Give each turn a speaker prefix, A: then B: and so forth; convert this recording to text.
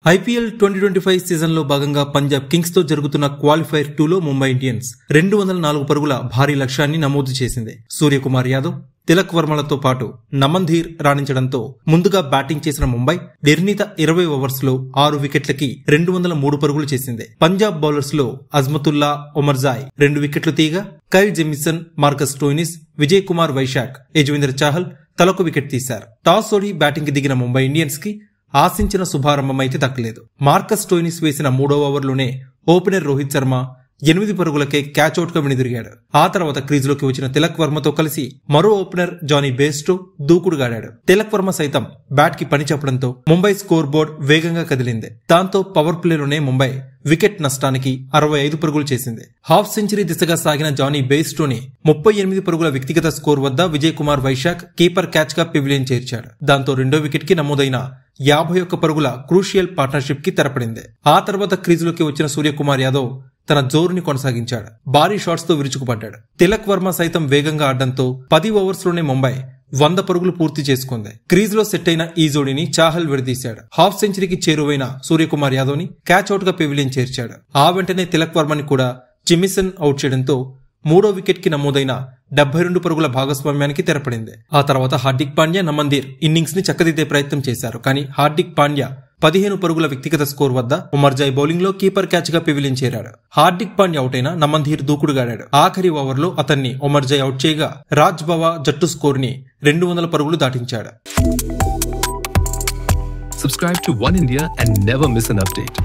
A: IPL 2025 సీజన్లో భాగంగా Punjab Kings తో జరుగుతున్న క్వాలిఫైర్ 2లో ముంబై ఇండియన్స్ 204 పరుగుల భారీ లక్ష్యాన్ని నమోదు చేసింది. సూర్యకుమార్ యాదవ్, తిలక్ వర్మలతో పాటు నమన్ధీర్ రాణించడంతో ముందుగా బ్యాటింగ్ చేసిన ముంబై నిర్ణీత 20 ఓవర్స్ లో 6 వికెట్లకి 203 పరుగులు చేసింది. పంజాబ్ బౌలర్స్ లో అజ్మతుల్లా ఒమర్జాయ్ 2 వికెట్లు తీయగా Kyle Jamieson, Marcus Stoinis, Vijay Kumar Vaishakh, Yuzvendra Chahal తలకు వికెట్ తీశారు. టాస్ ఓడి బ్యాటింగ్ కి దిగిన ముంబై ఇండియన్స్ కి ఆశించిన శుభారంభమైతే దక్కలేదు. మార్కస్ స్టోయినిస్ వేసిన 3వ ఓవర్లోనే ఓపెనర్ రోహిత్ శర్మ 8 పరుగులకే క్యాచ్అవుట్ గా వెనుదిరిగాడు. ఆ తర్వాత క్రీజులోకి వచ్చిన తిలక్ వర్మతో కలిసి మరో ఓపెనర్ జానీ బేస్టో దూకుడుగాడాడు. తిలక్ వర్మ సైతం బ్యాట్ కి పని చెప్పడంతో ముంబై స్కోర్ బోర్డ్ వేగంగా కదిలింది. దాంతో పవర్ ప్లేలోనే ముంబై వికెట్ నష్టానికి 65 పరుగులు చేసింది. హాఫ్ సెంచరీ దిశగా సాగిన జానీ బేస్టోని 38 పరుగుల వ్యక్తిగత స్కోర్ వద్ద విజయ్ కుమార్ వైశాఖ్ కీపర్ క్యాచ్ గా పెవిలియన్ చేర్చాడు. దాంతో రెండో వికెట్ కి నమోదైన 51 పరుగుల క్రూషియల్ పార్ట్నర్షిప్ కి తెరపడింది. ఆ తర్వాత క్రీజులోకి వచ్చిన సూర్యకుమార్ యాదవ్ తన జోరుని కొనసాగించాడు. భారీ షాట్స్ తో విరుచుకుపడ్డాడు. తిలక్ వర్మ సైతం వేగంగా ఆడడంతో 10 ఓవర్స్ లోనే ముంబై 100 పరుగులు పూర్తి చేసుకుంది. క్రీజ్ లో సెట్ అయిన ఈ జోడీని చాహల్ విడదీశాడు. హాఫ్ సెంచరీకి చేరువైన సూర్యకుమార్ యాదవ్ ని క్యాచ్అవుట్ గా పెవిలియన్ చేర్చాడు. ఆ వెంటనే తిలక్ వర్మని కూడా జెమిసన్ అవుట్ చేయడంతో 3వ వికెట్ కి నమోదైన 72 పరుగుల భాగస్వామ్యానికి తెరపడింది. ఆ తర్వాత హార్దిక్ పాండ్యా, నమన్ధీర్ ఇన్నింగ్స్ ని చక్కదిద్దే ప్రయత్నం చేశారు. కానీ హార్దిక్ పాండ్యా 15 పరుగుల వ్యక్తిగత స్కోర్ వద్ద ఉమర్జాయ్ బౌలింగ్ లో కీపర్ క్యాచ్ గా పెవిలియన్ చేరాడు. హార్దిక్ పాండ్యా అవుట్ అయిన నమన్ధీర్ దూకుడుగాడాడు. ఆఖరి ఓవర్లో అతన్ని ఉమర్జాయ్ అవుట్ చేయగా రాజ్ బవా జట్టు స్కోర్ ని 200 పరుగులు దాటించాడు.
B: Subscribe to One India and never miss an update.